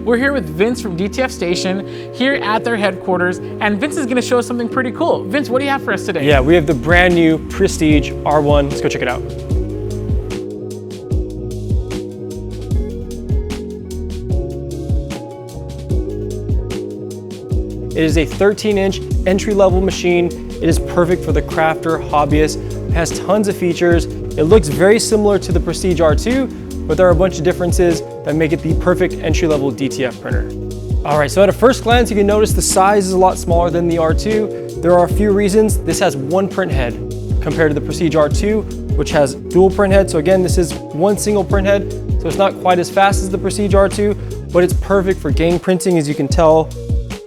We're here with Vince from DTF Station here at their headquarters, and Vince is going to show us something pretty cool. Vince, what do you have for us today? Yeah, we have the brand new Prestige R1. Let's go check it out. It is a 13-inch entry-level machine. It is perfect for the crafter, hobbyist. It has tons of features. It looks very similar to the Prestige R2, but there are a bunch of differences that make it the perfect entry-level DTF printer. All right, so at a first glance, you can notice the size is a lot smaller than the R2. There are a few reasons. This has one print head compared to the Prestige R2, which has dual print head. So again, this is one single print head, so it's not quite as fast as the Prestige R2, but it's perfect for gang printing, as you can tell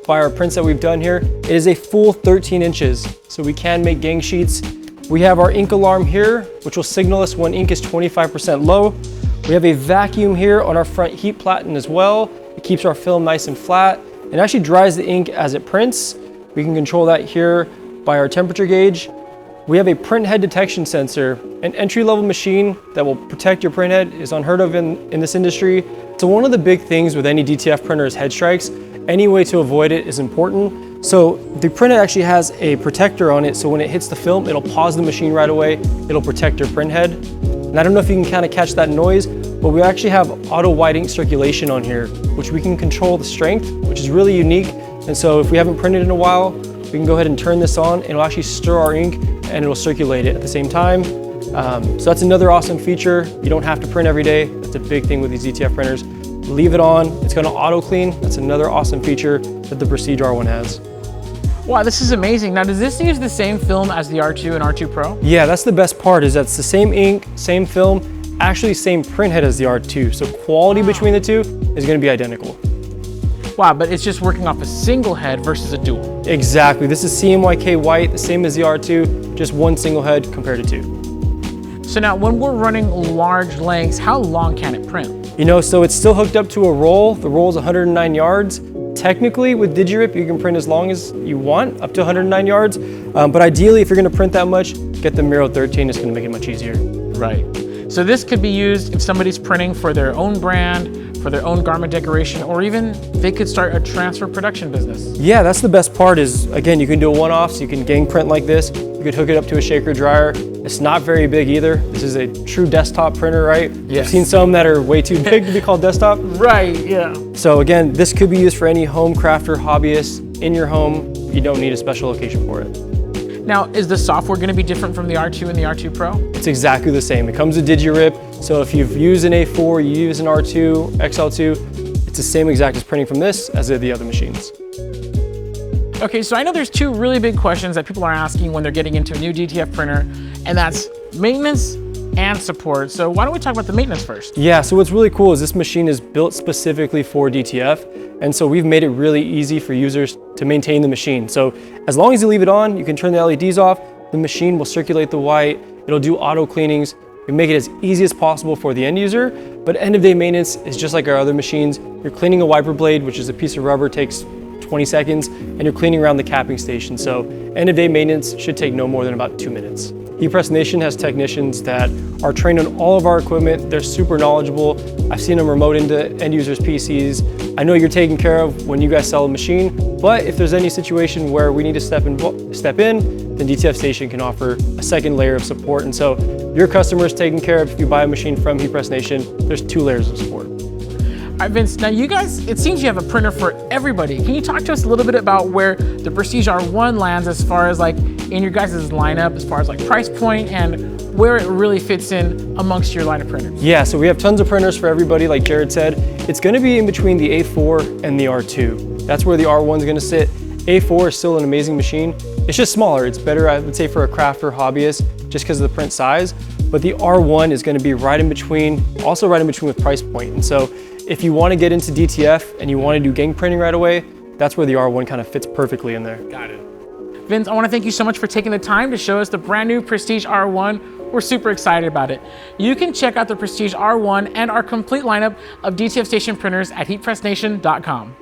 by our prints that we've done here. It is a full 13 inches, so we can make gang sheets. We have our ink alarm here, which will signal us when ink is 25% low. We have a vacuum here on our front heat platen as well. It keeps our film nice and flat. It actually dries the ink as it prints. We can control that here by our temperature gauge. We have a print head detection sensor. An entry-level machine that will protect your print head is unheard of in this industry. So one of the big things with any DTF printer is head strikes. Any way to avoid it is important. So the printhead actually has a protector on it, so when it hits the film, it'll pause the machine right away. It'll protect your printhead. And I don't know if you can kind of catch that noise, but we actually have auto white ink circulation on here, which we can control the strength, which is really unique. And so if we haven't printed in a while, we can go ahead and turn this on and it'll actually stir our ink and it'll circulate it at the same time. So that's another awesome feature. You don't have to print every day. That's a big thing with these DTF printers. Leave it on, it's gonna auto clean. That's another awesome feature that the Prestige R1 has. Wow, this is amazing. Now, does this use the same film as the R2 and R2 Pro? Yeah, that's the best part, is that's the same ink, same film, actually same print head as the R2. So quality between the two is gonna be identical. Wow, but it's just working off a single head versus a dual. Exactly, this is CMYK white, the same as the R2, just one single head compared to two. So now when we're running large lengths, how long can it print? You know, so it's still hooked up to a roll. The roll is 109 yards. Technically, with DigiRip, you can print as long as you want, up to 109 yards. But ideally, if you're gonna print that much, get the Miro 13, it's gonna make it much easier. Right. So this could be used if somebody's printing for their own brand, for their own garment decoration, or even they could start a transfer production business. Yeah, that's the best part is, again, you can do a one-off, so you can gang print like this. You could hook it up to a shaker dryer. It's not very big either. This is a true desktop printer, right? Yes. I've seen some that are way too big to be called desktop. Right, yeah. So again, this could be used for any home crafter, hobbyist in your home. You don't need a special location for it. Now, is the software gonna be different from the R2 and the R2 Pro? It's exactly the same. It comes with DigiRip. So if you've used an A4, you use an R2, XL2, it's the same exact as printing from this as the other machines. Okay, so I know there's two really big questions that people are asking when they're getting into a new DTF printer, and that's maintenance and support. So why don't we talk about the maintenance first? Yeah, so what's really cool is this machine is built specifically for DTF. And so we've made it really easy for users to maintain the machine. So as long as you leave it on, you can turn the LEDs off, the machine will circulate the white, it'll do auto cleanings. We make it as easy as possible for the end user, but end of day maintenance is just like our other machines. You're cleaning a wiper blade, which is a piece of rubber, takes 20 seconds, and you're cleaning around the capping station. So end of day maintenance should take no more than about 2 minutes. ePress Nation has technicians that are trained on all of our equipment. They're super knowledgeable. I've seen them remote into end users' PCs. I know you're taken care of when you guys sell a machine, but if there's any situation where we need to step in, then DTF Station can offer a second layer of support. And so your customer is taken care of. If you buy a machine from ePress Nation, there's 2 layers of support. All right, Vince, now you guys, it seems you have a printer for everybody. Can you talk to us a little bit about where the Prestige R1 lands as far as like in your guys' lineup, as far as like price point and where it really fits in amongst your line of printers? Yeah, so we have tons of printers for everybody, like Jared said. It's gonna be in between the A4 and the R2. That's where the R1 is gonna sit. A4 is still an amazing machine. It's just smaller. It's better, I would say, for a crafter hobbyist, just because of the print size. But the R1 is gonna be right in between, also right in between with price point. And so if you wanna get into DTF and you wanna do gang printing right away, that's where the R1 kind of fits perfectly in there. Got it. Vince, I wanna thank you so much for taking the time to show us the brand new Prestige R1. We're super excited about it. You can check out the Prestige R1 and our complete lineup of DTF Station printers at heatpressnation.com.